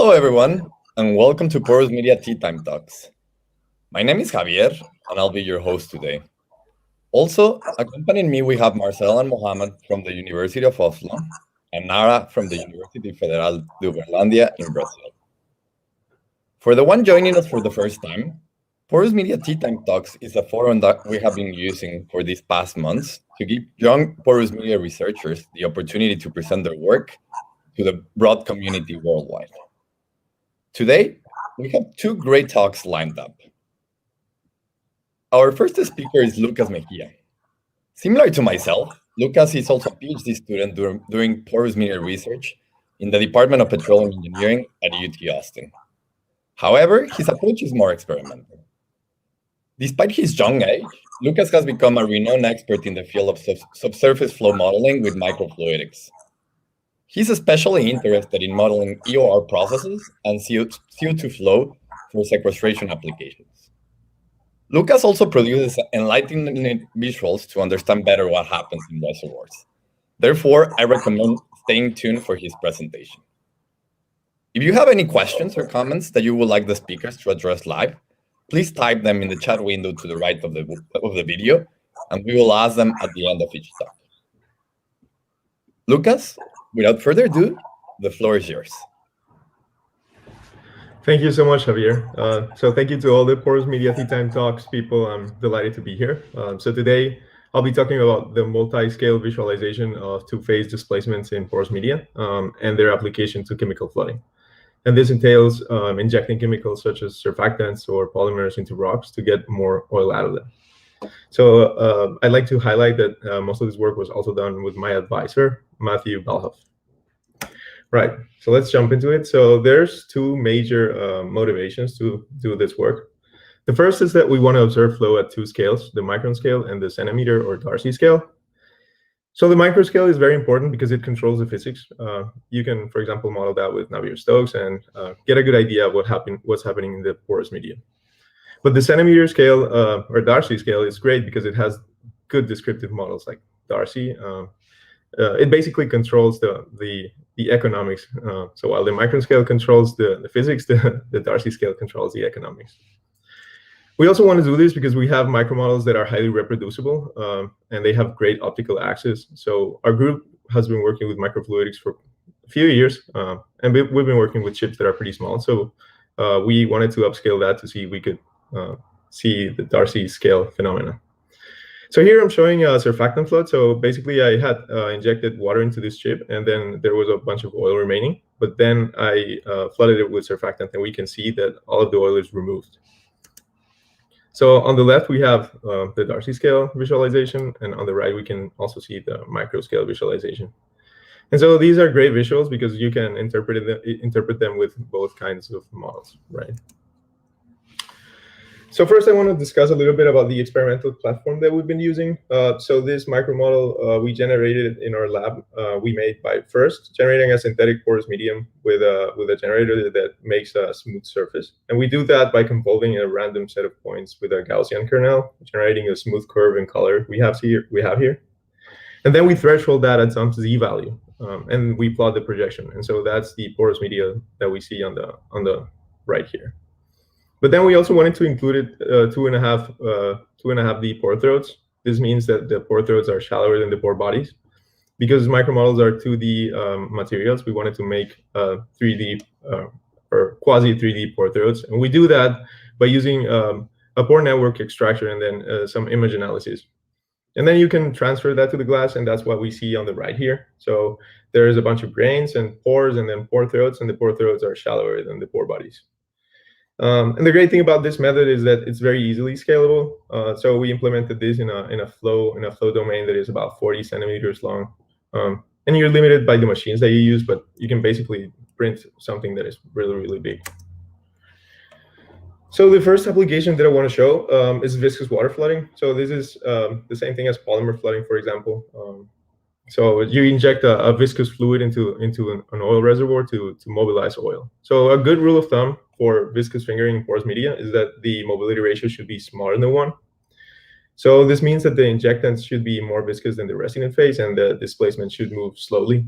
Hello, everyone, and welcome to Porous Media Tea Time Talks. My name is Javier, and I'll be your host today. Also, accompanying me, we have Marcel and Mohammed from the University of Oslo, and Nara from the University Federal de Uberlândia in Brazil. For the one joining us for the first time, Porous Media Tea Time Talks is a forum that we have been using for these past months to give young Porous Media researchers the opportunity to present their work to the broad community worldwide. Today, we have two great talks lined up. Our first speaker is Lucas Mejia. Similar to myself, Lucas is also a PhD student doing porous media research in the Department of Petroleum Engineering at UT Austin. However, his approach is more experimental. Despite his young age, Lucas has become a renowned expert in the field of subsurface flow modeling with microfluidics. He's especially interested in modeling EOR processes and CO2 flow for sequestration applications. Lucas also produces enlightening visuals to understand better what happens in reservoirs. Therefore, I recommend staying tuned for his presentation. If you have any questions or comments that you would like the speakers to address live, please type them in the chat window to the right of the video, and we will ask them at the end of each talk. Lucas, without further ado, the floor is yours. Thank you so much, Javier. So thank you to all the Porous Media Tea Time Talks people. I'm delighted to be here. So today, I'll be talking about the multi-scale visualization of two-phase displacements in porous media and their application to chemical flooding. And this entails injecting chemicals such as surfactants or polymers into rocks to get more oil out of them. So I'd like to highlight that most of this work was also done with my advisor, Matthew Balhoff. Right, so let's jump into it. So there's two major motivations to do this work. The first is that we want to observe flow at two scales, the micron scale and the centimeter or Darcy scale. So the micro scale is very important because it controls the physics. You can, for example, model that with Navier-Stokes and get a good idea of what's happening in the porous medium. But the centimeter scale or Darcy scale is great because it has good descriptive models like Darcy. It basically controls the economics. So while the micron scale controls the physics, the Darcy scale controls the economics. We also want to do this because we have micromodels that are highly reproducible and they have great optical access. So our group has been working with microfluidics for a few years, and we've been working with chips that are pretty small. So we wanted to upscale that to see if we could see the Darcy scale phenomena. So here I'm showing a surfactant flood. So basically I had injected water into this chip and then there was a bunch of oil remaining, but then I flooded it with surfactant and we can see that all of the oil is removed. So on the left, we have the Darcy scale visualization, and on the right, we can also see the micro scale visualization. And so these are great visuals because you can interpret them with both kinds of models, right? So first, I want to discuss a little bit about the experimental platform that we've been using. So this micro model we generated in our lab. We made by first generating a synthetic porous medium with a generator that makes a smooth surface, and we do that by convolving a random set of points with a Gaussian kernel, generating a smooth curve in color we have here, and then we threshold that at some z value, and we plot the projection. And so that's the porous media that we see on the right here. But then we also wanted to include 2.5D pore throats. This means that the pore throats are shallower than the pore bodies. Because micromodels are 2D materials, we wanted to make 3D or quasi 3D pore throats. And we do that by using a pore network extraction and then some image analysis. And then you can transfer that to the glass, and that's what we see on the right here. So there is a bunch of grains and pores and then pore throats, and the pore throats are shallower than the pore bodies. And the great thing about this method is that it's very easily scalable. So we implemented this in a flow domain that is about 40 centimeters long. And you're limited by the machines that you use, but you can basically print something that is really, really big. So the first application that I want to show is viscous water flooding. So this is the same thing as polymer flooding, for example. So you inject a viscous fluid into an oil reservoir to mobilize oil. So a good rule of thumb for viscous fingering in porous media is that the mobility ratio should be smaller than 1. So this means that the injectants should be more viscous than the resinant phase, and the displacement should move slowly.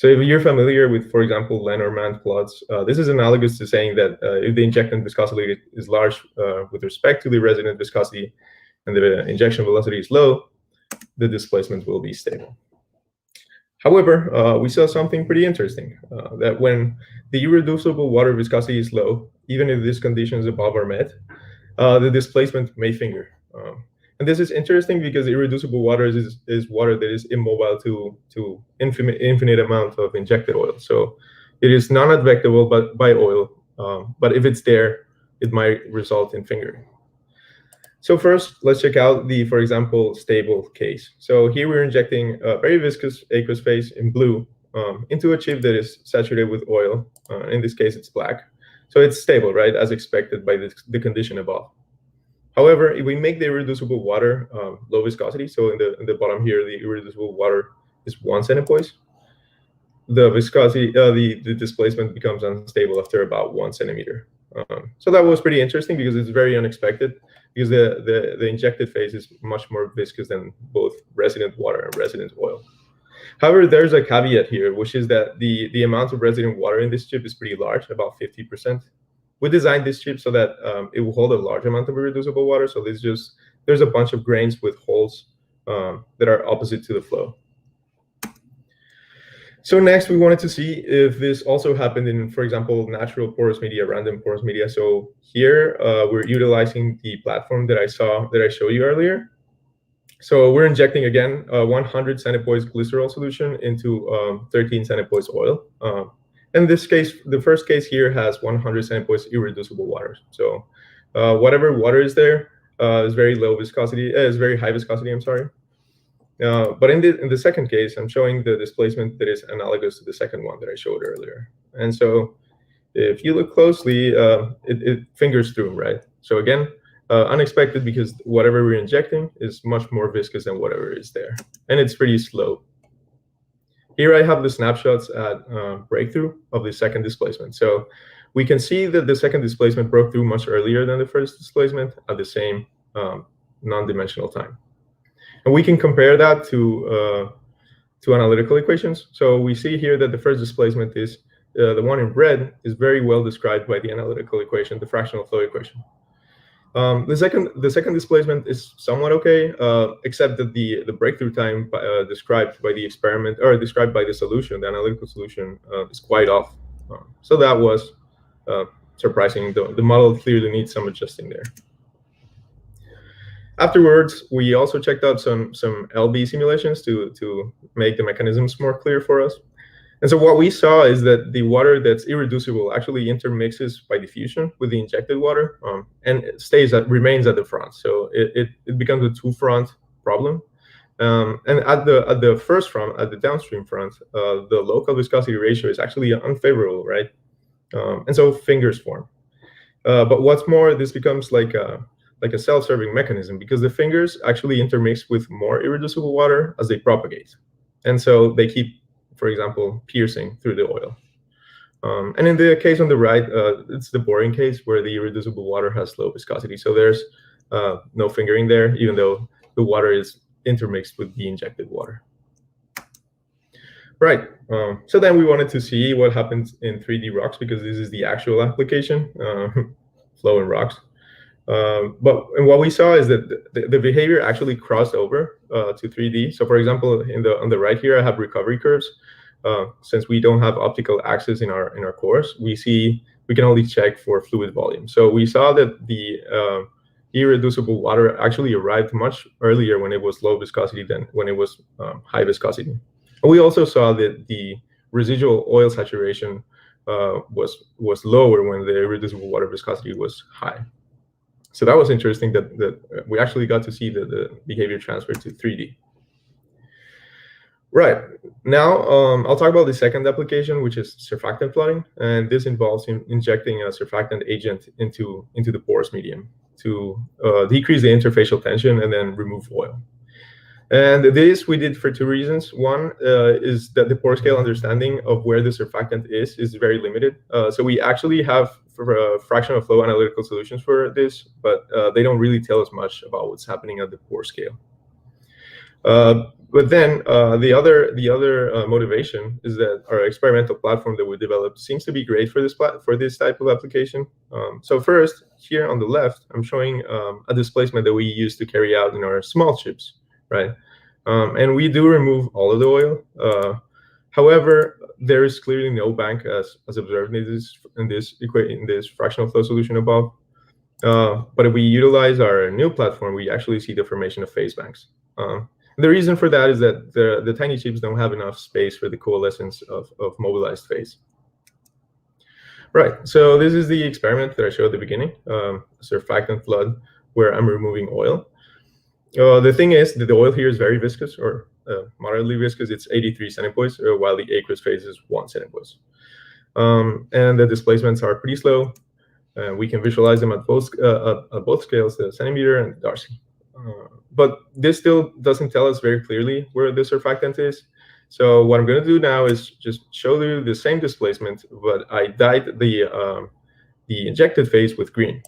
So if you're familiar with, for example, Lenormand plots, this is analogous to saying that if the injectant viscosity is large with respect to the resident viscosity and the injection velocity is low, the displacement will be stable. However, we saw something pretty interesting, that when the irreducible water viscosity is low, even if these conditions above are met, the displacement may finger. And this is interesting because irreducible water is water that is immobile to infinite amount of injected oil. So it is non-advectable by oil, but if it's there, it might result in fingering. So first, let's check out the, for example, stable case. So here we're injecting a very viscous aqueous phase in blue into a chip that is saturated with oil. In this case, it's black. So it's stable, right, as expected by the condition above. However, if we make the irreducible water low viscosity, so in the bottom here, the irreducible water is 1 centipoise, the viscosity, the displacement becomes unstable after about 1 centimeter. So that was pretty interesting because it's very unexpected, because the injected phase is much more viscous than both resident water and resident oil. However, there's a caveat here, which is that the amount of resident water in this chip is pretty large, about 50%. We designed this chip so that it will hold a large amount of irreducible water. So there's a bunch of grains with holes that are opposite to the flow. So next, we wanted to see if this also happened in, for example, natural porous media, random porous media. So here we're utilizing the platform that I showed you earlier. So we're injecting again 100 centipoise glycerol solution into 13 centipoise oil. In this case, the first case here has 100 centipoise irreducible water. So whatever water is there is very low viscosity, is very high viscosity. I'm sorry. But in the second case, I'm showing the displacement that is analogous to the second one that I showed earlier. And so if you look closely, it fingers through, right? So again, unexpected because whatever we're injecting is much more viscous than whatever is there. And it's pretty slow. Here I have the snapshots at breakthrough of the second displacement. So we can see that the second displacement broke through much earlier than the first displacement at the same non-dimensional time. And we can compare that to analytical equations. So we see here that the first displacement is the one in red is very well described by the analytical equation, the fractional flow equation. The second displacement is somewhat okay, except that the breakthrough time described by the experiment, or described by the solution, the analytical solution, is quite off. So that was surprising. The model clearly needs some adjusting there. Afterwards, we also checked out some LB simulations to make the mechanisms more clear for us. And so what we saw is that the water that's irreducible actually intermixes by diffusion with the injected water, and it remains at the front. So it becomes a two-front problem. And at the first front, at the downstream front, the local viscosity ratio is actually unfavorable, right? And so fingers form. But what's more, this becomes like a self-serving mechanism, because the fingers actually intermix with more irreducible water as they propagate. And so they keep, for example, piercing through the oil. And in the case on the right, it's the boring case where the irreducible water has low viscosity. So there's no fingering there, even though the water is intermixed with the injected water. Right. So then we wanted to see what happens in 3D rocks, because this is the actual application, flow in rocks. And what we saw is that the behavior actually crossed over to 3D. So for example, on the right here, I have recovery curves. Since we don't have optical access in our cores, we can only check for fluid volume. So we saw that the irreducible water actually arrived much earlier when it was low viscosity than when it was high viscosity. And we also saw that the residual oil saturation was lower when the irreducible water viscosity was high. So that was interesting that we actually got to see the behavior transfer to 3D. Right. Now, I'll talk about the second application, which is surfactant plotting. And this involves injecting a surfactant agent into the porous medium to decrease the interfacial tension and then remove oil. And this we did for two reasons. One is that the pore-scale understanding of where the surfactant is very limited. So we actually have fractional flow analytical solutions for this, but they don't really tell us much about what's happening at the pore-scale. But then the other motivation is that our experimental platform that we developed seems to be great for this type of application. So first, here on the left, I'm showing a displacement that we use to carry out in our small chips, right? And we do remove all of the oil. However, there is clearly no bank as observed in this fractional flow solution above. But if we utilize our new platform, we actually see the formation of phase banks. The reason for that is that the tiny chips don't have enough space for the coalescence of mobilized phase. Right, so this is the experiment that I showed at the beginning, surfactant flood, where I'm removing oil. The thing is that the oil here is very viscous, or moderately viscous. It's 83 centipoise, while the aqueous phase is 1 centipoise. And the displacements are pretty slow. We can visualize them at both scales, the centimeter and the Darcy. But this still doesn't tell us very clearly where the surfactant is. So what I'm going to do now is just show you the same displacement, but I dyed the injected phase with green.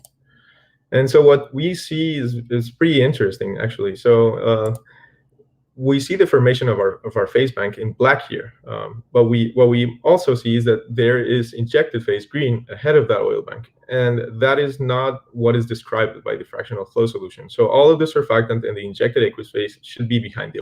And so what we see is pretty interesting, actually. So we see the formation of our phase bank in black here. But what we also see is that there is injected phase green ahead of that oil bank. And that is not what is described by the fractional flow solution. So all of the surfactant and the injected aqueous phase should be behind the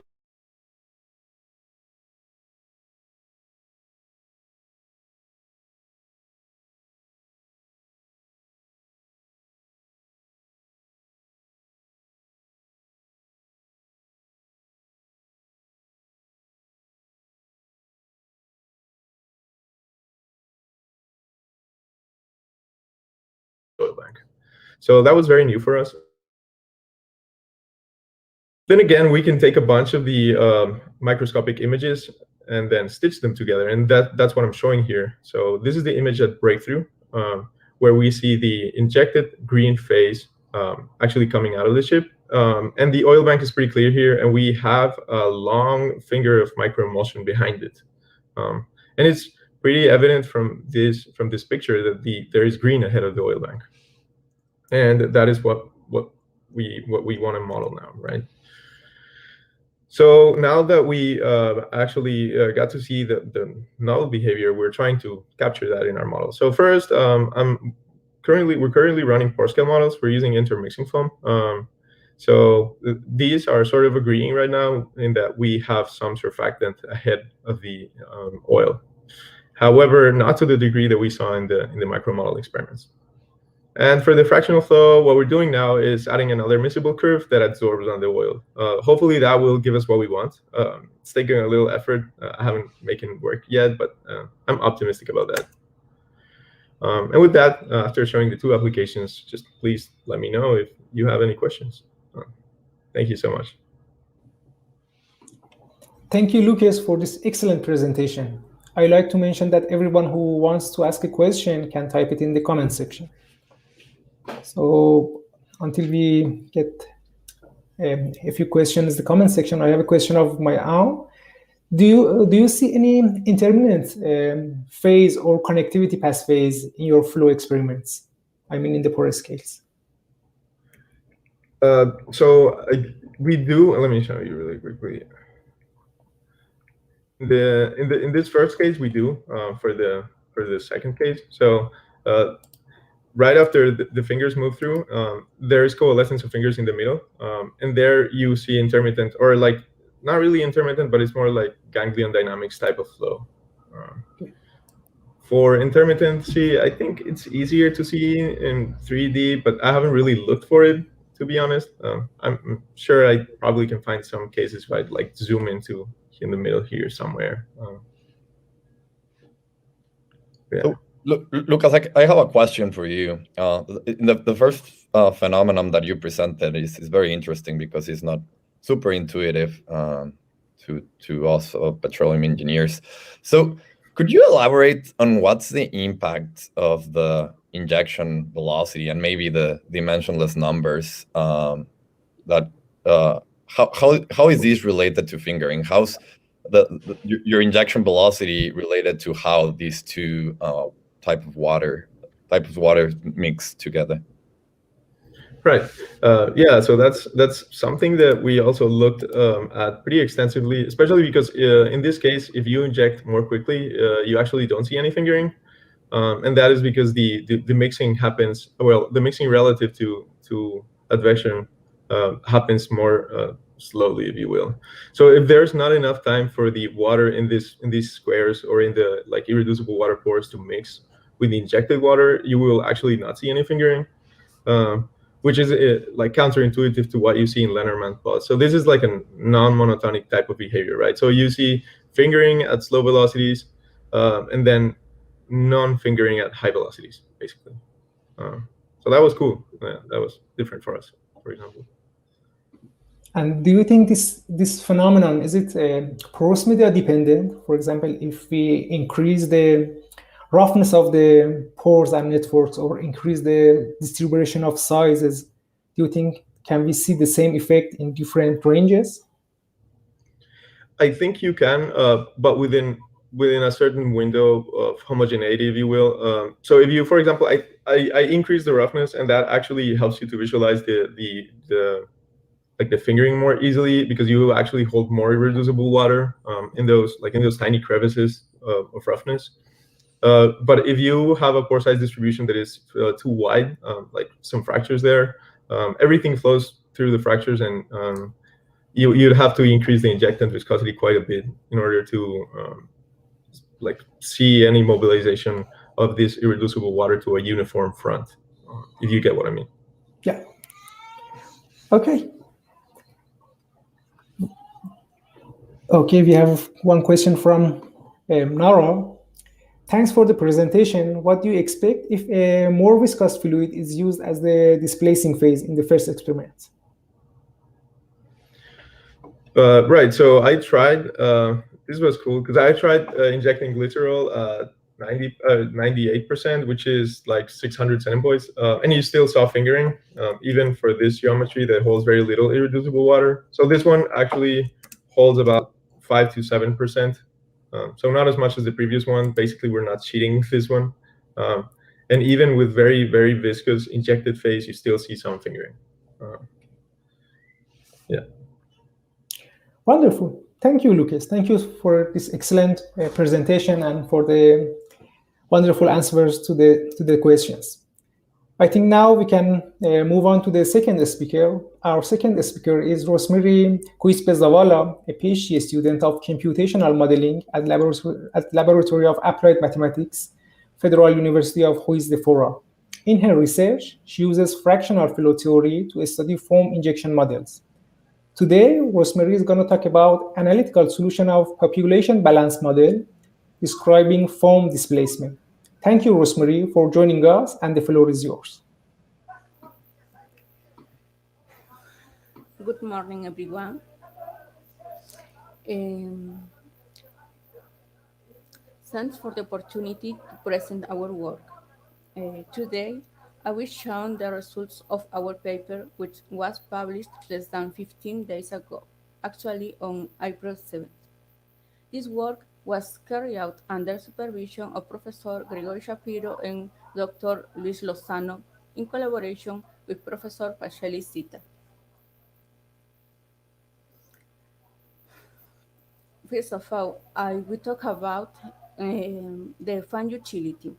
oil bank. So that was very new for us. Then again, we can take a bunch of the microscopic images and then stitch them together, and that's what I'm showing here. So this is the image at breakthrough, where we see the injected green phase actually coming out of the chip. And the oil bank is pretty clear here, and we have a long finger of microemulsion behind it. And it's pretty evident from this picture that there is green ahead of the oil bank. And that is what we want to model now, right? So now that we actually got to see the null behavior, we're trying to capture that in our model. So first, we're currently running pore-scale models. We're using intermixing foam. So these are sort of agreeing right now in that we have some surfactant ahead of the oil. However, not to the degree that we saw in the micromodel experiments. And for the fractional flow, what we're doing now is adding another miscible curve that absorbs on the oil. Hopefully that will give us what we want. It's taking a little effort. I haven't made it work yet, but I'm optimistic about that. And with that, after showing the two applications, just please let me know if you have any questions. Thank you so much. Thank you, Lucas, for this excellent presentation. I'd like to mention that everyone who wants to ask a question can type it in the comment section. So until we get a few questions in the comment section, I have a question of my own. Do you see any intermittent phase or connectivity path phase in your flow experiments? I mean, in the porous scales. We do. Let me show you really quickly. In this first case, we do for the second case. So right after the fingers move through, there is coalescence of fingers in the middle, and there you see intermittent, or like not really intermittent, but it's more like ganglion dynamics type of flow. For intermittency, I think it's easier to see in 3D, but I haven't really looked for it, to be honest. I'm sure I probably can find some cases where I'd like zoom into in the middle here somewhere. Yeah. So, Lucas, I have a question for you. The first phenomenon that you presented is very interesting because it's not super intuitive to us petroleum engineers. So could you elaborate on what's the impact of the injection velocity and maybe the dimensionless numbers that how is this related to fingering? How's your injection velocity related to how these two types of water mix together? Right. Yeah. So that's something that we also looked at pretty extensively, especially because in this case, if you inject more quickly, you actually don't see any fingering, and that is because the mixing happens. Well, the mixing relative to advection happens more slowly, if you will. So if there's not enough time for the water in these squares or in the like irreducible water pores to mix with the injected water, you will actually not see any fingering. Which is like counterintuitive to what you see in Lenormand plots. So this is like a non-monotonic type of behavior, right? So you see fingering at slow velocities, and then non-fingering at high velocities, basically. So that was cool. That was different for us, for example. And do you think this phenomenon, is it porous media dependent? For example, if we increase the roughness of the pores and networks or increase the distribution of sizes, do you think can we see the same effect in different ranges? I think you can, but within a certain window of homogeneity, if you will. So if you, for example, I increase the roughness, and that actually helps you to visualize the like the fingering more easily, because you actually hold more irreducible water in those tiny crevices of roughness. But if you have a pore size distribution that is too wide, like some fractures there, everything flows through the fractures, and you'd have to increase the injectant viscosity quite a bit in order to like see any mobilization of this irreducible water to a uniform front, if you get what I mean. Yeah. Okay. Okay, we have one question from Nara. Thanks for the presentation. What do you expect if a more viscous fluid is used as the displacing phase in the first experiment? Right. So I tried. This was cool because I tried injecting glycerol 98%, which is like 600 centipoise, and you still saw fingering, even for this geometry that holds very little irreducible water. So this one actually holds about 5 to 7%. So not as much as the previous one. Basically, we're not cheating with this one. And even with very, very viscous injected phase, you still see some fingering. Yeah. Wonderful. Thank you, Lucas. Thank you for this excellent presentation and for the wonderful answers to the questions. I think now we can move on to the second speaker. Our second speaker is Rosmery Quispe Zavala, a PhD student of computational modeling at Laboratory of Applied Mathematics, Federal University of Juiz de Fora. In her research, she uses fractional flow theory to study foam injection models. Today, Rosmery is going to talk about analytical solution of population balance model describing foam displacement. Thank you, Rosmery, for joining us, and the floor is yours. Good morning, everyone. Thanks for the opportunity to present our work. Today, I will show the results of our paper, which was published less than 15 days ago, actually on April 7th. This work was carried out under supervision of Professor Gregorio Shapiro and Dr. Luis Lozano in collaboration with Professor Pacelli Zita. First of all, I will talk about the foam utility.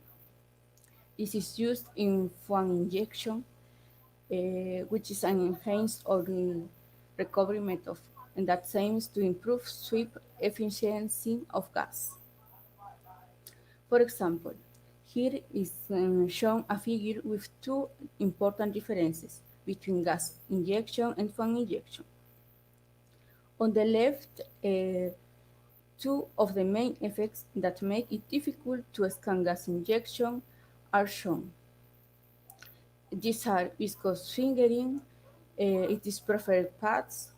This is used in foam injection, which is an enhanced oil recovery method, and that aims to improve sweep efficiency of gas. For example, here is shown a figure with two important differences between gas injection and foam injection. On the left, two of the main effects that make it difficult to scan gas injection are shown. These are viscous fingering, it is preferred paths,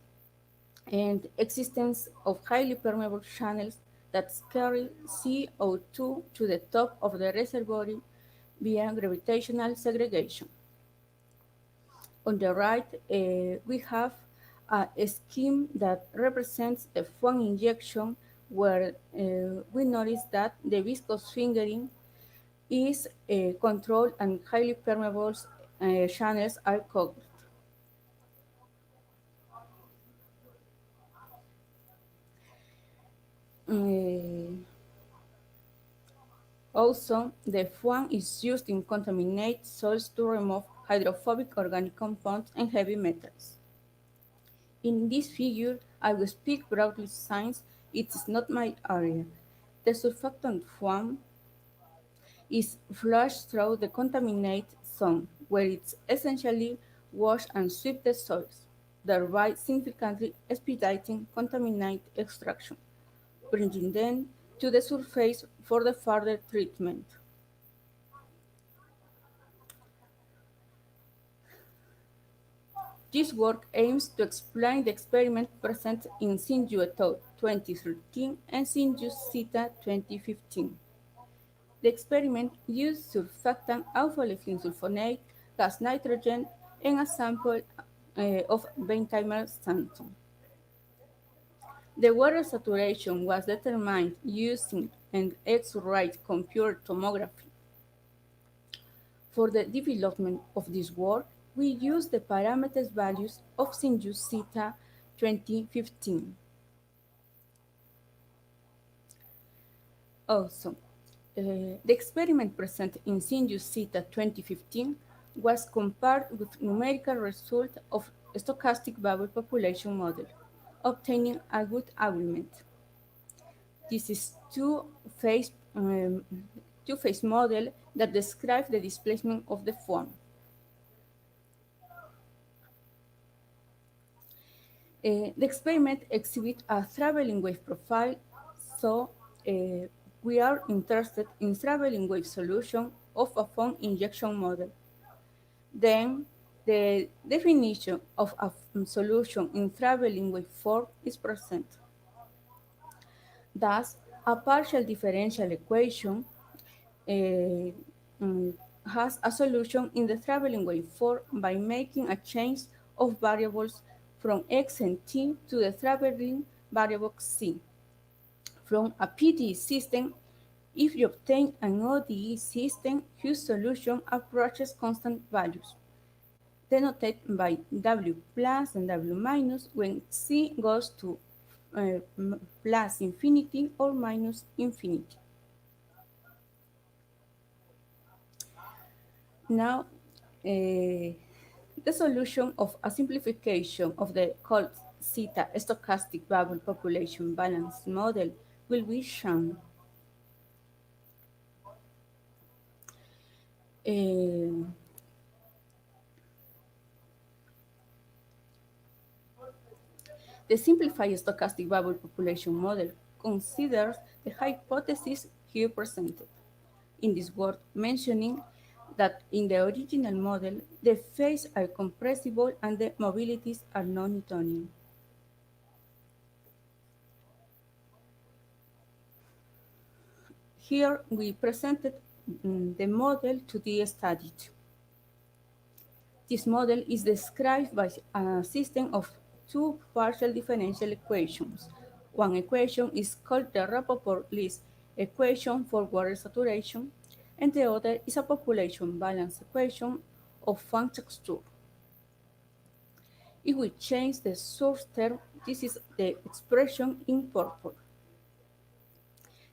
and existence of highly permeable channels that carry CO2 to the top of the reservoir via gravitational segregation. On the right, we have a scheme that represents a foam injection where we notice that the viscous fingering is controlled and highly permeable channels are covered. Uh, Also, the FUAN is used in contaminated soils to remove hydrophobic organic compounds and heavy metals. In this figure, I will speak broadly since it is not my area. The surfactant FUAN is flushed through the contaminated zone, where it essentially washes and sweeps the soils, thereby significantly expediting contaminant extraction, bringing them to the surface for the further treatment. This work aims to explain the experiment present in Sinju et al. 2013 and Sinju Sita 2015. The experiment used surfactant alpha-olefin sulfonate, gas nitrogen, and a sample of Bentheimer sandstone. The water saturation was determined using an X-ray computer tomography. For the development of this work, we used the parameters values of Sinju Sita 2015. Also, the experiment presented in Sinju Sita 2015 was compared with numerical results of stochastic bubble population model, obtaining a good agreement. This is two-phase model that describes the displacement of the form. The experiment exhibits a traveling wave profile, so we are interested in traveling wave solution of a foam injection model. Then the definition of a solution in traveling wave form is present. Thus, a partial differential equation uh, mm, has a solution in the traveling wave form by making a change of variables from x and t to the traveling variable c. From a PDE system, if you obtain an ODE system whose solution approaches constant values, denoted by W plus and W minus when C goes to plus infinity or minus infinity. Now, the solution of a simplification of the called zeta stochastic bubble population balance model will be shown. Uh, the simplified stochastic bubble population model considers the hypothesis here presented. In this work, mentioning that in the original model, the phases are compressible and the mobilities are non-Newtonian. Here we presented the model to be studied. This model is described by a system of two partial differential equations. One equation is called the Rapoport-List equation for water saturation, and the other is a population balance equation of fan texture. If we change the source term, this is the expression in purple.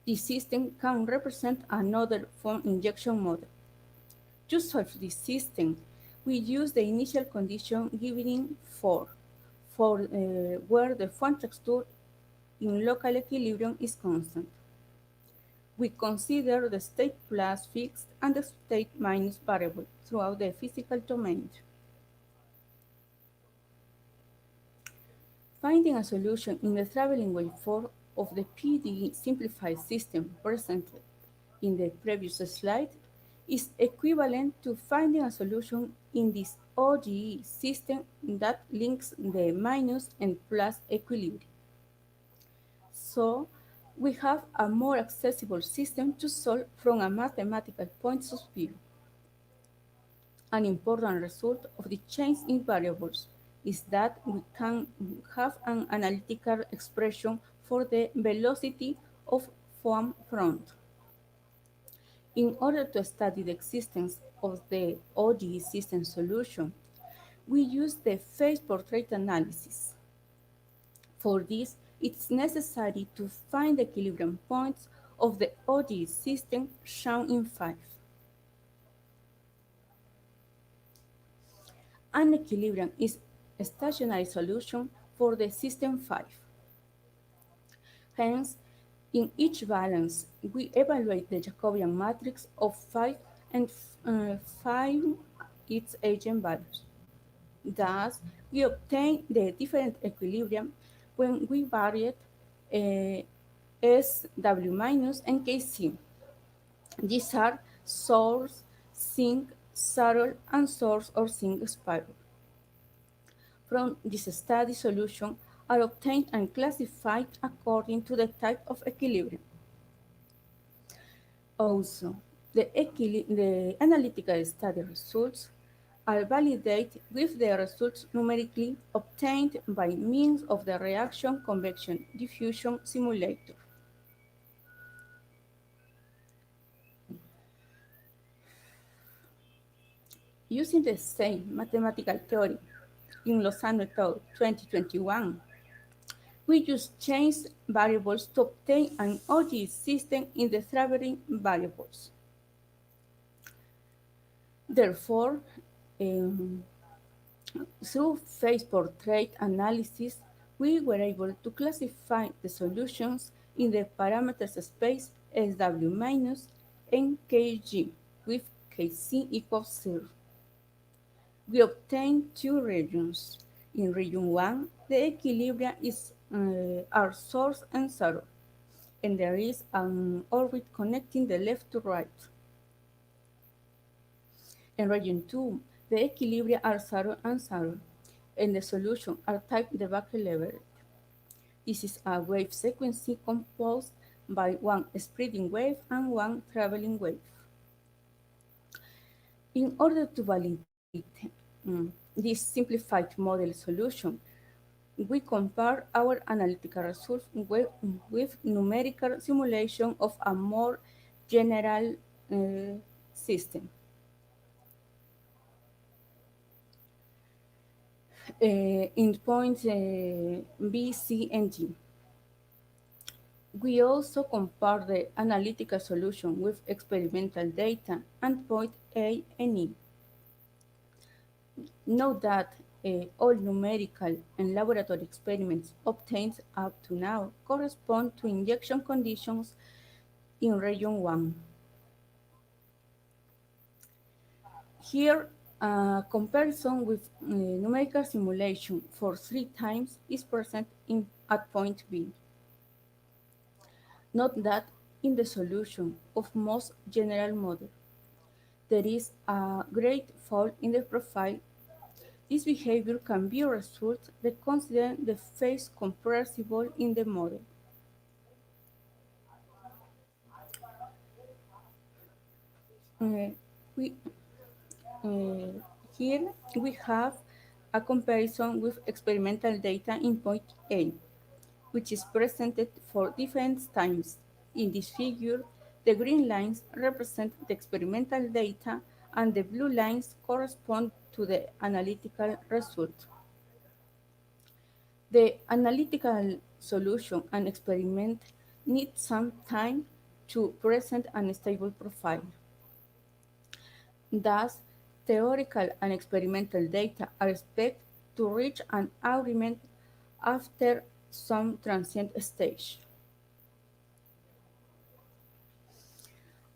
This system can represent another foam injection model. To solve this system, we use the initial condition given for where the foam texture in local equilibrium is constant. We consider the state plus fixed and the state minus variable throughout the physical domain. Finding a solution in the traveling wave form of the PDE simplified system presented in the previous slide is equivalent to finding a solution in this ODE system that links the minus and plus equilibrium. So we have a more accessible system to solve from a mathematical point of view. An important result of the change in variables is that we can have an analytical expression for the velocity of foam front. In order to study the existence of the ODE system solution, we use the phase portrait analysis. For this, it's necessary to find the equilibrium points of the ODE system shown in 5. An equilibrium is a stationary solution for the system 5. Hence, in each balance, we evaluate the Jacobian matrix of 5 and find its eigenvalues. Thus, we obtain the different equilibrium when we vary SW minus and Kc. These are source, sink, saddle, and source or sink spiral. From this study, solutions are obtained and classified according to the type of equilibrium. Also, the analytical study results are validated with the results numerically obtained by means of the reaction convection diffusion simulator. Using the same mathematical theory in Lozano et al. 2021, we use changed variables to obtain an OGE system in the traveling variables. Therefore, through phase portrait analysis, we were able to classify the solutions in the parameters space SW minus and Kg with Kc equals 0. We obtained two regions. In region 1, the equilibrium are source and saddle, and there is an orbit connecting the left to right. In region 2, the equilibria are saddle and saddle, and the solution are type Debye level. This is a wave sequence composed by one spreading wave and one traveling wave. In order to validate this simplified model solution, we compare our analytical results with numerical simulation of a more general system. In points B, C, and D. We also compare the analytical solution with experimental data and point A and E. Note that all numerical and laboratory experiments obtained up to now correspond to injection conditions in region 1. Here, a comparison with numerical simulation for 3 times is present at point B. Note that in the solution of most general model, there is a great fall in the profile. This behavior can be a result that consider the phase compressible in the model. Here we have a comparison with experimental data in point A, which is presented for different times. In this figure, the green lines represent the experimental data and the blue lines correspond to the analytical result. The analytical solution and experiment need some time to present an stable profile. Thus, theoretical and experimental data are expected to reach an agreement after some transient stage.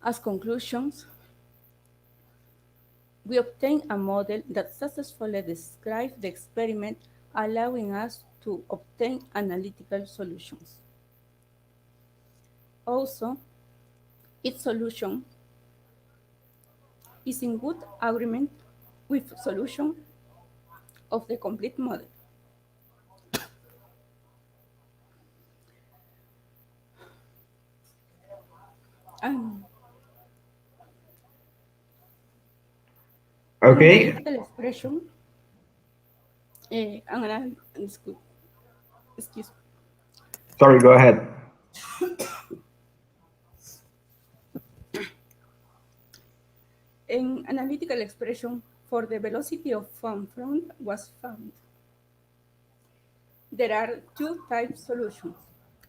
As conclusions, we obtain a model that successfully describes the experiment, allowing us to obtain analytical solutions. Also, its solution is in good agreement with solution of the complete model. Okay. Analytical expression. Excuse me. Sorry, go ahead. An analytical expression for the velocity of foam front was found. There are two types solutions.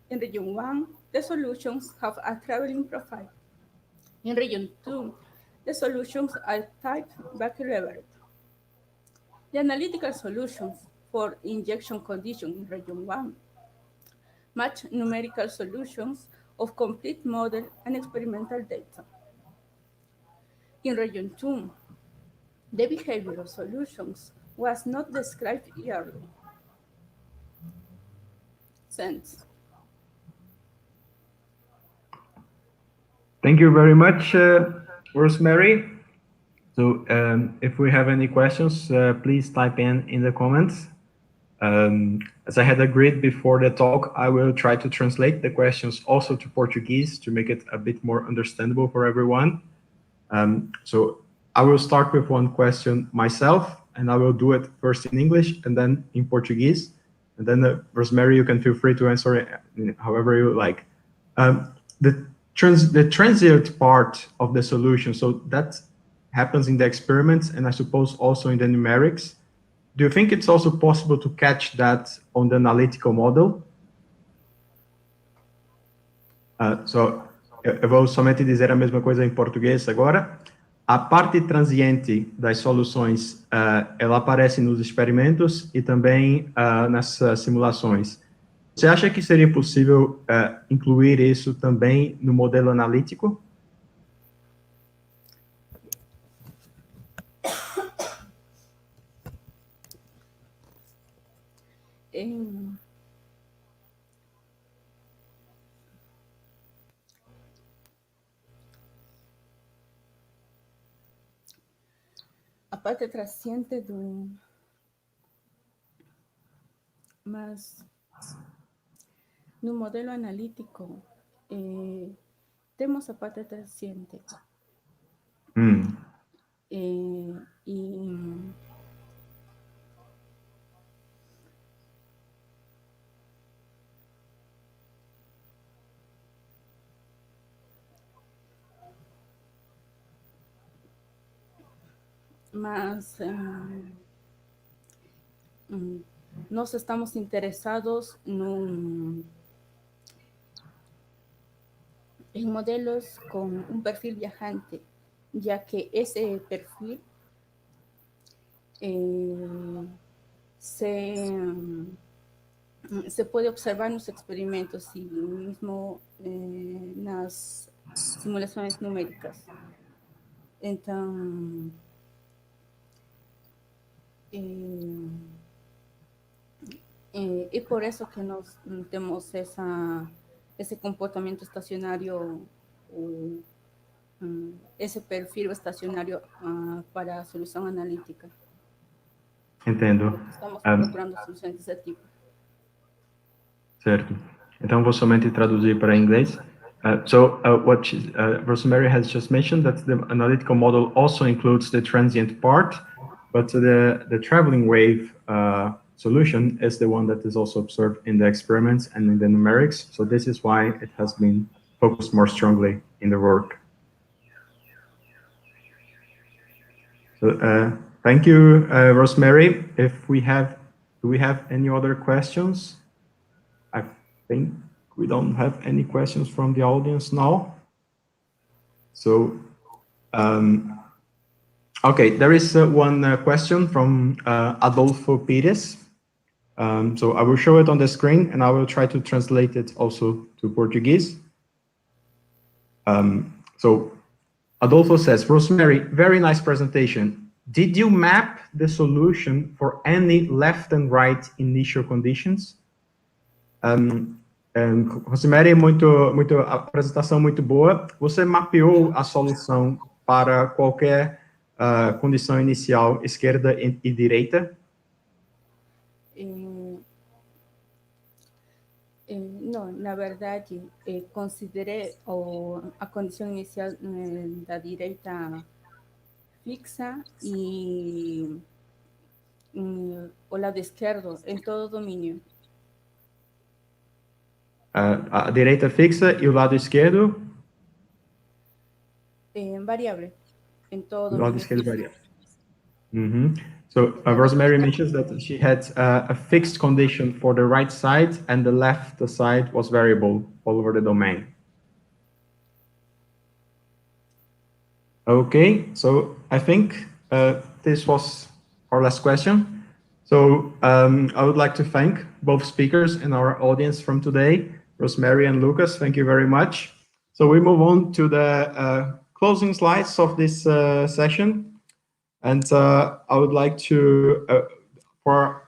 In region 1, the solutions have a traveling profile. In region 2, the solutions are type back-levered. The analytical solutions for injection condition in region 1 match numerical solutions of complete model and experimental data. In region 2, the behavior of solutions was not described early. Sense. Thank you very much, Rosemary. So if we have any questions, please type in the comments. As I had agreed before the talk, I will try to translate the questions also to Portuguese to make it a bit more understandable for everyone. So I will start with one question myself, and I will do it first in English and then in Portuguese. And then Rosemary, you can feel free to answer it however you like. The transient part of the solution, so that happens in the experiments and I suppose also in the numerics. Do you think it's also possible to catch that on the analytical model? Eu vou somente dizer a mesma coisa em português agora. A parte transiente das soluções, ela aparece nos experimentos e também nas simulações. Você acha que seria possível incluir isso também no modelo analítico? A parte transiente mas no modelo analítico temos a parte transiente. Mas nós estamos interessados en modelos con un perfil viajante, ya que ese perfil se puede observar en los experimentos y mismo en las simulaciones numéricas. Entonces, y por eso que nos tenemos ese comportamiento estacionario, ese perfil estacionario para solución analítica. Entendo. Estamos procurando soluções desse tipo. Certo. Então, vou somente traduzir para inglês. What Rosemary has just mentioned, that the analytical model also includes the transient part, but the traveling wave solution is the one that is also observed in the experiments and in the numerics. So this is why it has been focused more strongly in the work. So thank you, Rosemary. Do we have any other questions? I think we don't have any questions from the audience now. So, okay, there is one question from Adolfo Pires. So I will show it on the screen and I will try to translate it also to Portuguese. So Adolfo says, Rosemary, very nice presentation. Did you map the solution for any left and right initial conditions? Rosemary, a apresentação muito boa. Você mapeou a solução para qualquer condição inicial, esquerda e direita? Não, na verdade, considerei a condição inicial da direita fixa e o lado esquerdo em todo o domínio. A direita fixa e o lado esquerdo? Variável, em todo o lado esquerdo variável. Uhum. So Rosmery mentions that she had a fixed condition for the right side, and the left side was variable all over the domain. Okay, so I think this was our last question. So I would like to thank both speakers and our audience from today, Rosmery and Lucas. Thank you very much. So we move on to the closing slides of this session. And I would like to, for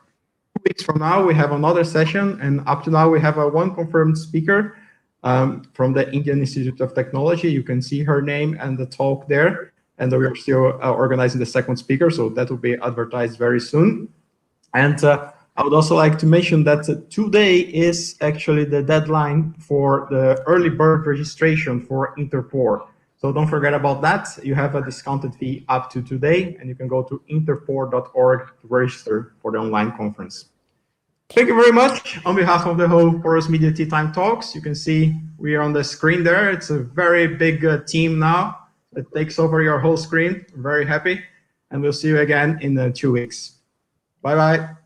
2 weeks from now, we have another session. And up to now, we have one confirmed speaker from the Indian Institute of Technology. You can see her name and the talk there. And we are still organizing the second speaker, so that will be advertised very soon. And I would also like to mention that today is actually the deadline for the early bird registration for Interpore. So don't forget about that. You have a discounted fee up to today, and you can go to interpore.org to register for the online conference. Thank you very much. On behalf of the whole Porous Media Tea Time Talks, you can see we are on the screen there. It's a very big team now. It takes over your whole screen. I'm very happy. And we'll see you again in 2 weeks. Bye-bye.